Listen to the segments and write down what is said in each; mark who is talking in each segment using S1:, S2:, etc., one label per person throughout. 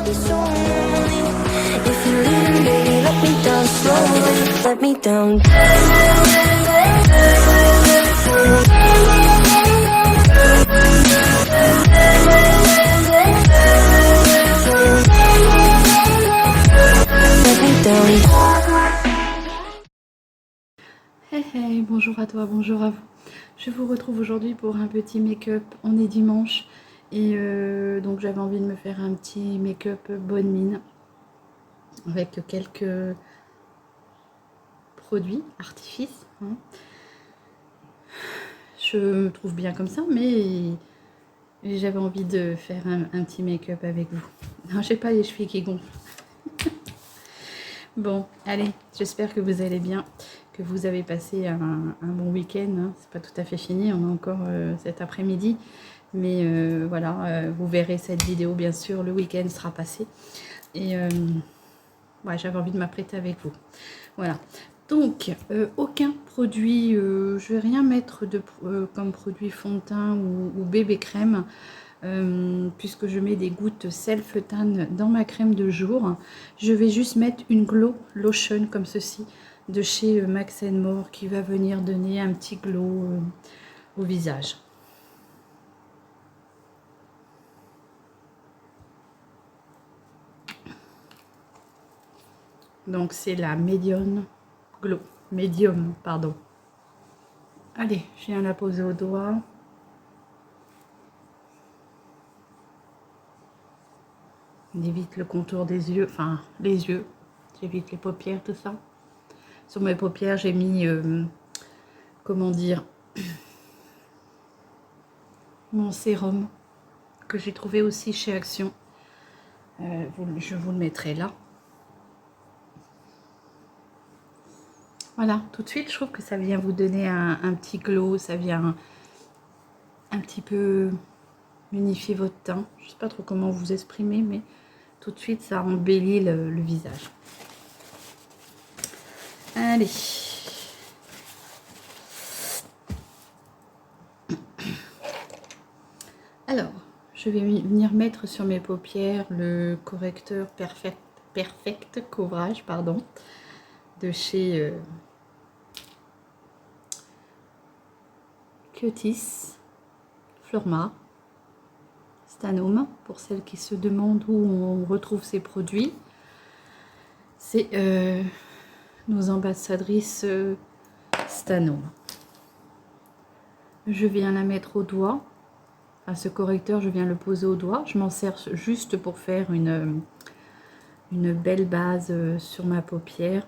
S1: be so lonely. If you're leaving, baby, let me down slowly. Let me down. Let me down.
S2: Hey hey, bonjour à toi, bonjour à vous. Je vous retrouve aujourd'hui pour un petit make-up. On est dimanche et donc j'avais envie de me faire un petit make-up bonne mine avec quelques produits, artifices. Hein. Je me trouve bien comme ça, mais j'avais envie de faire un petit make-up avec vous. Non, j'ai pas les cheveux qui gonflent. Bon, allez, j'espère que vous allez bien, que vous avez passé un bon week-end. Hein. C'est pas tout à fait fini, on a encore cet après-midi. Mais voilà, vous verrez cette vidéo, bien sûr, le week-end sera passé. Et ouais, j'avais envie de m'apprêter avec vous. Voilà. Donc, aucun produit, je vais rien mettre comme produit fond de teint ou bébé crème. Puisque je mets des gouttes self-tan dans ma crème de jour, je vais juste mettre une glow lotion comme ceci de chez Max More qui va venir donner un petit glow au visage. Donc c'est la Medium Glow, Medium, pardon. Allez, je viens la poser au doigt. On évite le contour des yeux, enfin les yeux, j'évite les paupières, tout ça. Sur mes paupières, j'ai mis, comment dire, mon sérum que j'ai trouvé aussi chez Action. Je vous le mettrai là. Voilà, tout de suite, je trouve que ça vient vous donner un petit glow, ça vient un petit peu unifier votre teint. Je ne sais pas trop comment vous exprimer, mais tout de suite, ça embellit le visage. Allez. Alors, je vais venir mettre sur mes paupières le correcteur Perfect Coverage, pardon, de chez Cutis Florma Stanome, pour celles qui se demandent où on retrouve ces produits. C'est nos ambassadrices Stanome. Je viens la mettre au doigt. À ce correcteur, je viens le poser au doigt. Je m'en sers juste pour faire une belle base sur ma paupière.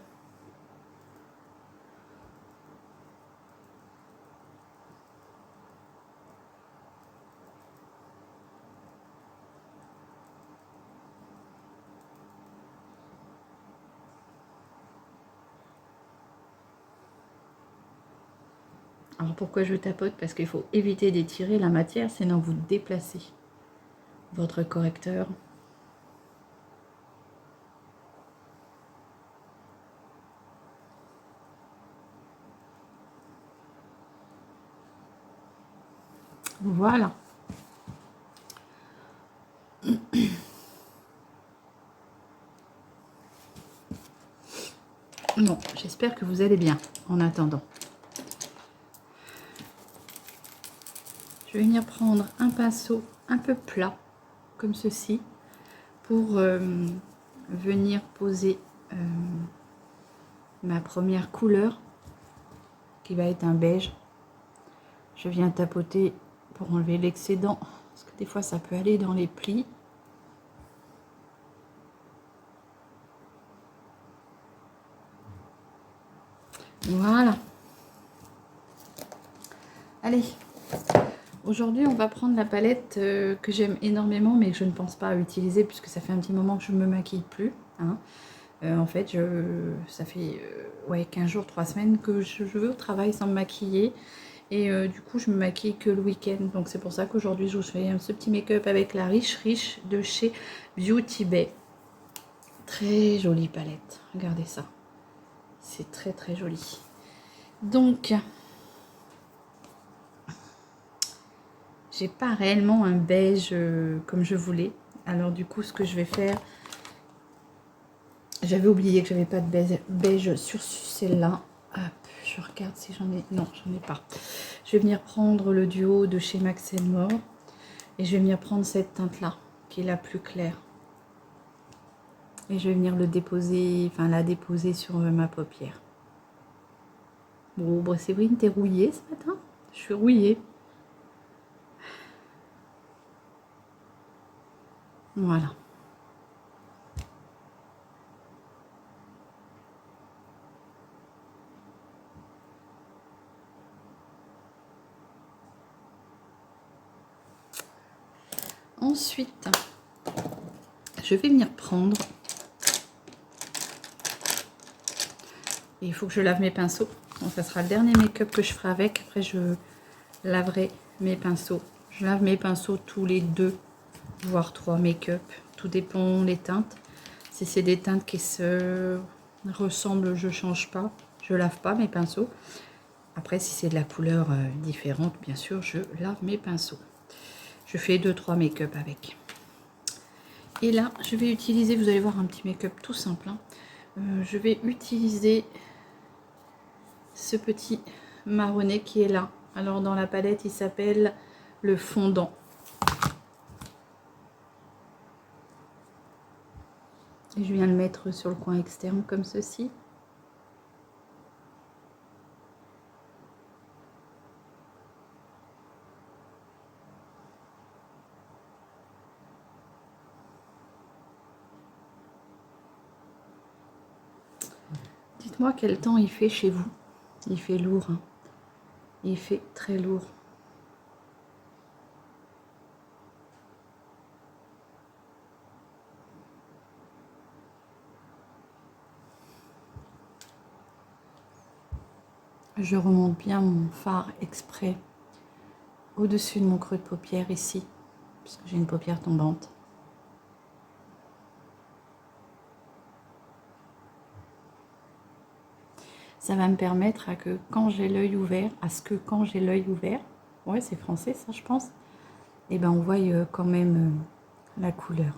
S2: Alors pourquoi je tapote? Parce qu'il faut éviter d'étirer la matière, sinon vous déplacez votre correcteur. Voilà. Bon, j'espère que vous allez bien en attendant. Je vais venir prendre un pinceau un peu plat, comme ceci, pour venir poser ma première couleur, qui va être un beige. Je viens tapoter pour enlever l'excédent, parce que des fois ça peut aller dans les plis. Voilà. Allez. Aujourd'hui, on va prendre la palette que j'aime énormément, mais que je ne pense pas utiliser puisque ça fait un petit moment que je ne me maquille plus. Hein. En fait, ça fait ouais, 15 jours, 3 semaines que je vais au travail sans me maquiller. Et du coup, je me maquille que le week-end. Donc, c'est pour ça qu'aujourd'hui, je vous fais ce petit make-up avec la Riche de chez Beauty Bay. Très jolie palette. Regardez ça. C'est très, très joli. Donc... j'ai pas réellement un beige comme je voulais. Alors du coup, ce que je vais faire, j'avais oublié que j'avais pas de beige sur celle-là. Hop, je regarde si j'en ai. Non, j'en ai pas. Je vais venir prendre le duo de chez Max More et je vais venir prendre cette teinte-là, qui est la plus claire. Et je vais venir le déposer, enfin la déposer sur ma paupière. Bon, Séverine, t'es rouillée ce matin? Je suis rouillée. Voilà. Ensuite, je vais venir prendre. Et il faut que je lave mes pinceaux. Bon, ça sera le dernier make-up que je ferai avec. Après, je laverai mes pinceaux. Je lave mes pinceaux tous les 2, voire 3 make-up. Tout dépend des teintes. Si c'est des teintes qui se ressemblent, je ne change pas. Je lave pas mes pinceaux. Après, si c'est de la couleur différente, bien sûr, je lave mes pinceaux. Je fais 2-3 make-up avec. Et là, je vais utiliser, vous allez voir un petit make-up tout simple. Hein. Je vais utiliser ce petit marronné qui est là. Alors dans la palette, il s'appelle le fondant. Et je viens le mettre sur le coin externe comme ceci. Dites-moi quel temps il fait chez vous. Il fait lourd. Hein. Il fait très lourd. Je remonte bien mon fard exprès au-dessus de mon creux de paupière ici, puisque j'ai une paupière tombante. Ça va me permettre à que quand j'ai l'œil ouvert, ouais c'est français ça je pense, et ben on voit quand même la couleur.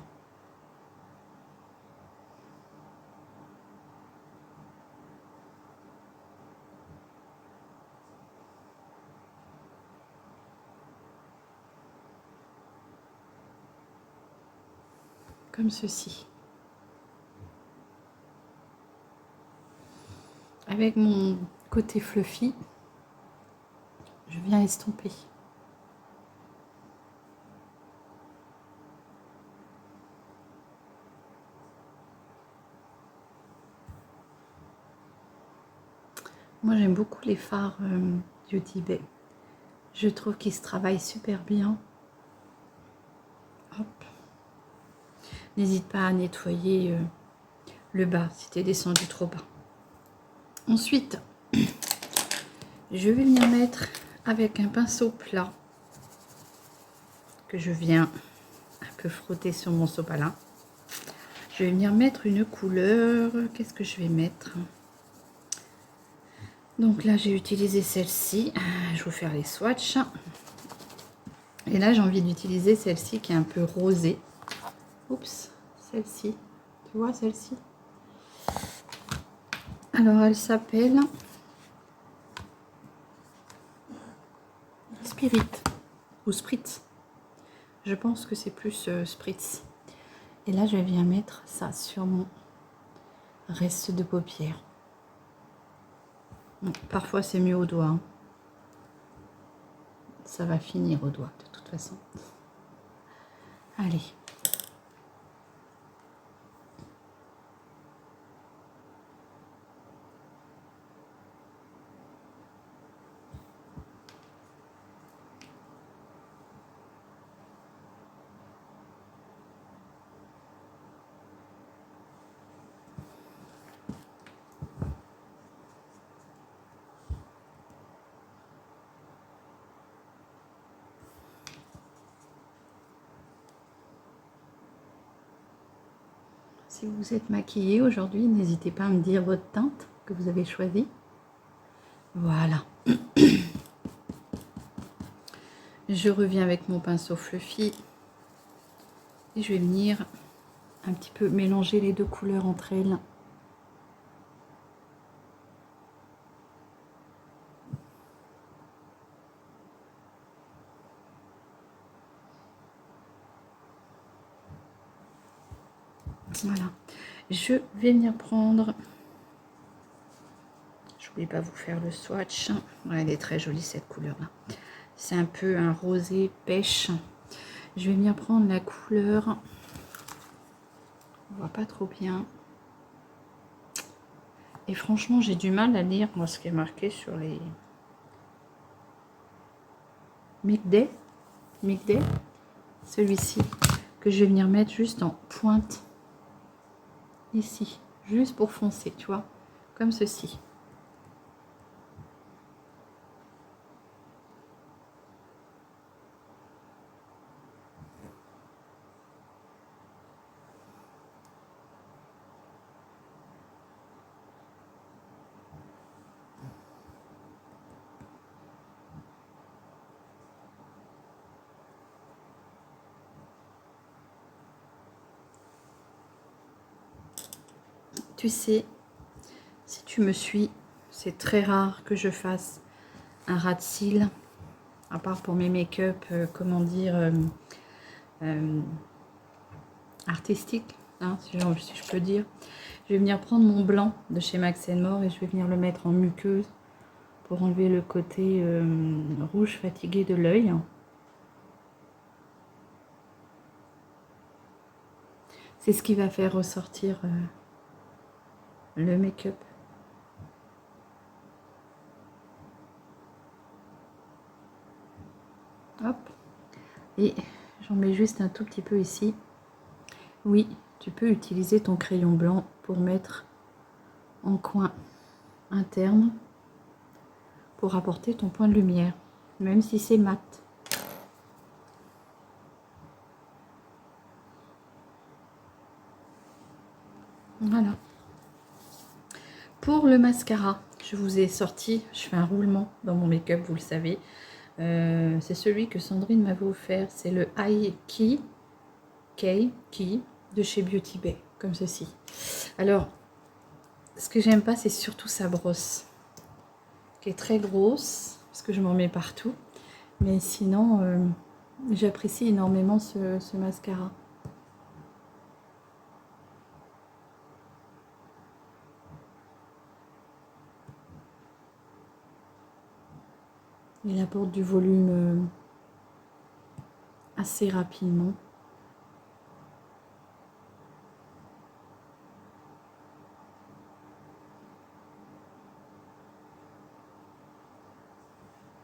S2: Comme ceci. Avec mon côté fluffy, je viens estomper. Moi j'aime beaucoup les fards Beauty Bay. Je trouve qu'ils se travaillent super bien. Hop. N'hésite pas à nettoyer le bas si tu es descendu trop bas. Ensuite, je vais venir mettre avec un pinceau plat que je viens un peu frotter sur mon sopalin. Je vais venir mettre une couleur. Qu'est-ce que je vais mettre? Donc là, j'ai utilisé celle-ci. Je vais vous faire les swatchs. Et là, j'ai envie d'utiliser celle-ci qui est un peu rosée. Oups, celle-ci. Tu vois celle-ci? Alors, elle s'appelle Spirit ou Spritz. Je pense que c'est plus Spritz. Et là, je viens mettre ça sur mon reste de paupière. Bon, parfois, c'est mieux au doigt. Hein. Ça va finir au doigt, de toute façon. Allez. Si vous êtes maquillée aujourd'hui, n'hésitez pas à me dire votre teinte que vous avez choisie. Voilà. Je reviens avec mon pinceau fluffy Et je vais venir un petit peu mélanger les deux couleurs entre elles. Voilà. Je vais venir prendre... Je voulais pas vous faire le swatch. Ouais, elle est très jolie cette couleur-là. C'est un peu un rosé pêche. Je vais venir prendre la couleur... On voit pas trop bien. Et franchement, j'ai du mal à lire moi ce qui est marqué sur les... Migday, celui-ci, que je vais venir mettre juste en pointe. Ici, juste pour foncer, tu vois, comme ceci. Tu sais, si tu me suis, c'est très rare que je fasse un ras de cils, à part pour mes make-up, comment dire, artistiques, hein, si je peux dire. Je vais venir prendre mon blanc de chez Max More et je vais venir le mettre en muqueuse pour enlever le côté rouge fatigué de l'œil. C'est ce qui va faire ressortir le make-up. Hop. Et j'en mets juste un tout petit peu ici. Oui, tu peux utiliser ton crayon blanc pour mettre en coin interne pour apporter ton point de lumière, même si c'est mat. Voilà. Pour le mascara, je vous ai sorti, je fais un roulement dans mon make-up, vous le savez. C'est celui que Sandrine m'avait offert, c'est le High Key de chez Beauty Bay, comme ceci. Alors, ce que j'aime pas, c'est surtout sa brosse, qui est très grosse, parce que je m'en mets partout. Mais sinon, j'apprécie énormément ce mascara. Il apporte du volume assez rapidement.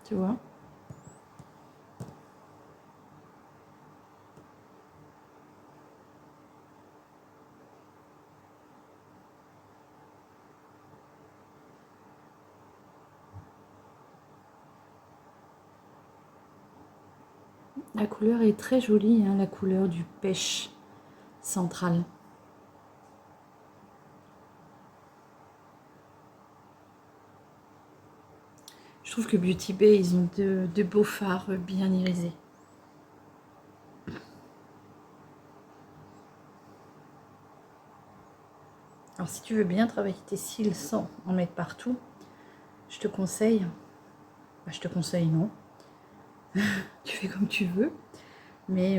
S2: Tu vois? La couleur est très jolie, hein, la couleur du pêche central. Je trouve que Beauty Bay, ils ont de beaux fards bien irisés. Alors si tu veux bien travailler tes cils sans en mettre partout, je te conseille, non, tu fais comme tu veux, mais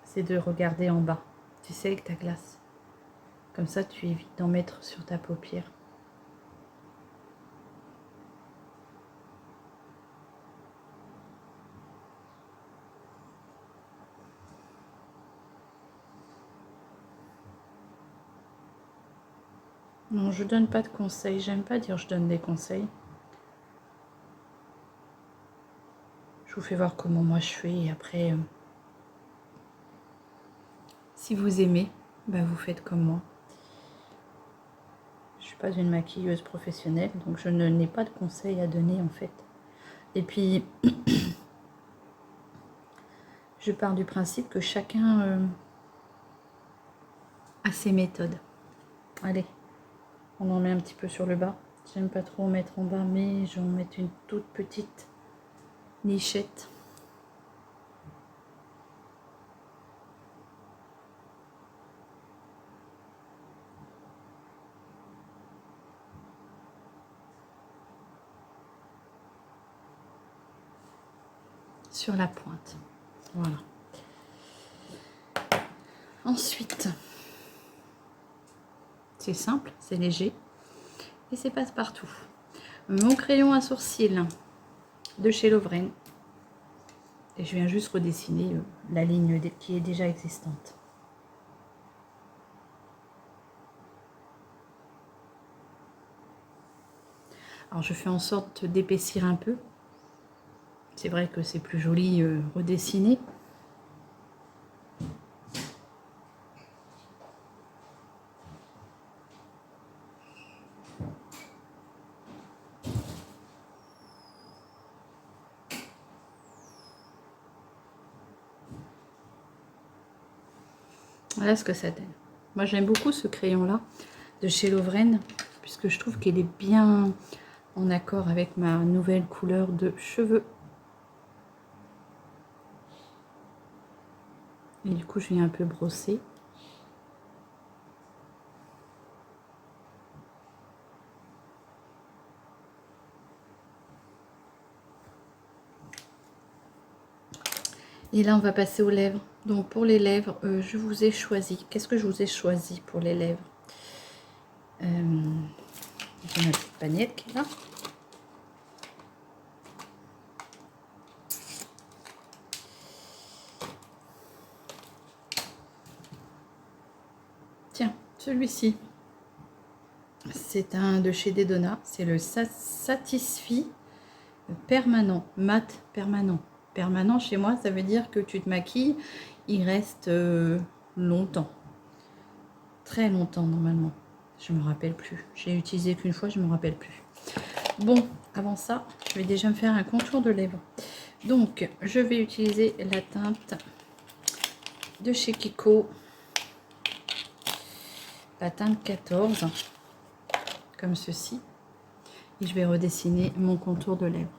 S2: c'est de regarder en bas, tu sais, avec ta glace. Comme ça, tu évites d'en mettre sur ta paupière. Non, je donne pas de conseils. J'aime pas dire je donne des conseils. Je vous fais voir comment moi je fais et après, si vous aimez, bah vous faites comme moi. Je suis pas une maquilleuse professionnelle, donc je n'ai pas de conseils à donner en fait. Et puis, je pars du principe que chacun a ses méthodes. Allez, on en met un petit peu sur le bas. J'aime pas trop en mettre en bas, mais j'en mets une toute petite nichette. sur la pointe. Voilà. Ensuite, c'est simple, c'est léger et c'est passe-partout. Mon crayon à sourcils de chez Lovren. Et je viens juste redessiner la ligne qui est déjà existante. Alors je fais en sorte d'épaissir un peu. C'est vrai que c'est plus joli redessiné. Voilà ce que ça donne. Moi j'aime beaucoup ce crayon là de chez Lovren puisque je trouve qu'il est bien en accord avec ma nouvelle couleur de cheveux. Et du coup je viens un peu brosser. Et là on va passer aux lèvres. Donc pour les lèvres, je vous ai choisi. Qu'est-ce que je vous ai choisi pour les lèvres? J'ai ma petite pagnette qui est là. Tiens, celui-ci. C'est un de chez Dedonna. C'est le Satisfy permanent, mat permanent. Permanent chez moi, ça veut dire que tu te maquilles, il reste longtemps. Très longtemps normalement. Je me rappelle plus. J'ai utilisé qu'une fois, je me rappelle plus. Bon, avant ça, je vais déjà me faire un contour de lèvres. Donc, je vais utiliser la teinte de chez Kiko. La teinte 14. Comme ceci. Et je vais redessiner mon contour de lèvres.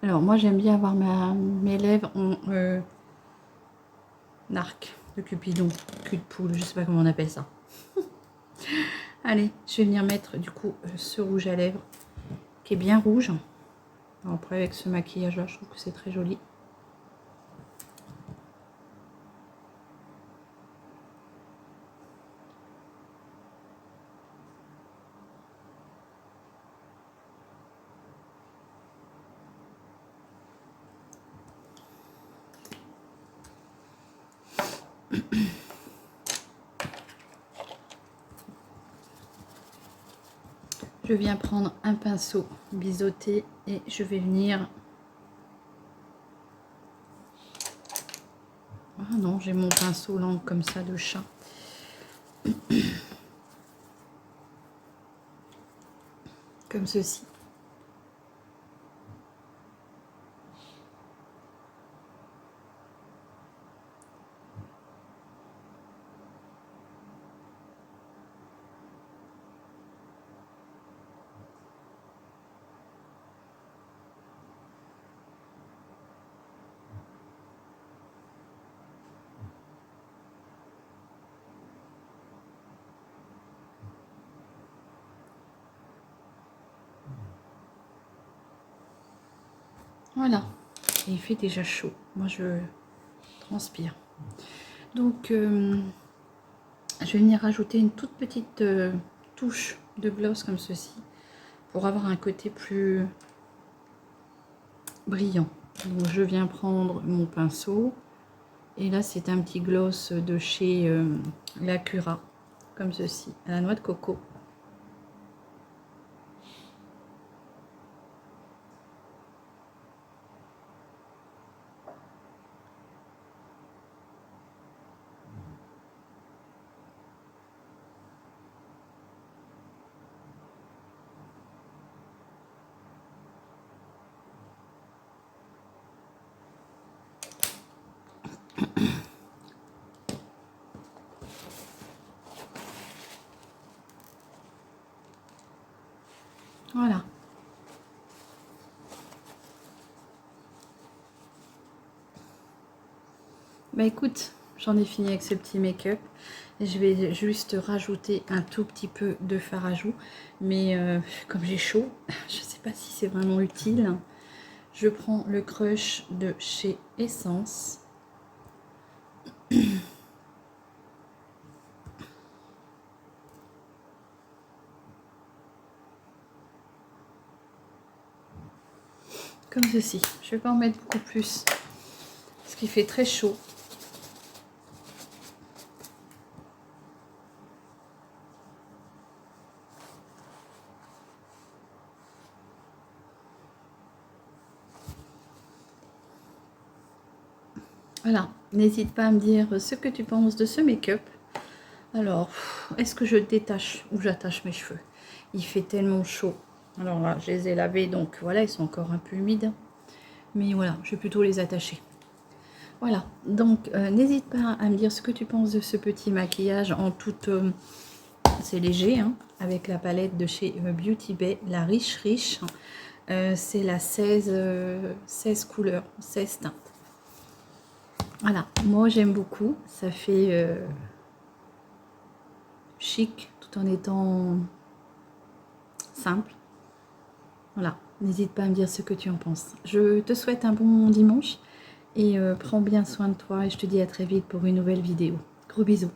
S2: Alors, moi, j'aime bien avoir mes lèvres en arc de Cupidon, cul de poule, je sais pas comment on appelle ça. Allez, je vais venir mettre du coup ce rouge à lèvres qui est bien rouge. Alors, après, avec ce maquillage-là, je trouve que c'est très joli. Je viens prendre un pinceau biseauté et je vais venir... Ah non, j'ai mon pinceau langue comme ça de chat. Comme ceci. Voilà. Et il fait déjà chaud. Moi, je transpire. Donc, je vais venir rajouter une toute petite touche de gloss comme ceci pour avoir un côté plus brillant. Donc, je viens prendre mon pinceau. Et là, c'est un petit gloss de chez Lacura, comme ceci, à la noix de coco. Voilà. Bah écoute, j'en ai fini avec ce petit make-up. Je vais juste rajouter un tout petit peu de fard à joues. Mais comme j'ai chaud, je ne sais pas si c'est vraiment utile. Je prends le Crush de chez Essence. Comme ceci. Je ne vais pas en mettre beaucoup plus. Parce qu'il fait très chaud. Voilà, n'hésite pas à me dire ce que tu penses de ce make-up. Alors, est-ce que je détache ou j'attache mes cheveux? Il fait tellement chaud. Alors là, je les ai lavés, donc voilà, ils sont encore un peu humides. Mais voilà, je vais plutôt les attacher. Voilà, donc n'hésite pas à me dire ce que tu penses de ce petit maquillage en toute... c'est léger, hein, avec la palette de chez Beauty Bay, la Riche Riche. C'est la 16 couleurs, 16 teintes. Voilà, moi j'aime beaucoup, ça fait chic tout en étant simple. Voilà, n'hésite pas à me dire ce que tu en penses. Je te souhaite un bon dimanche et prends bien soin de toi et je te dis à très vite pour une nouvelle vidéo. Gros bisous.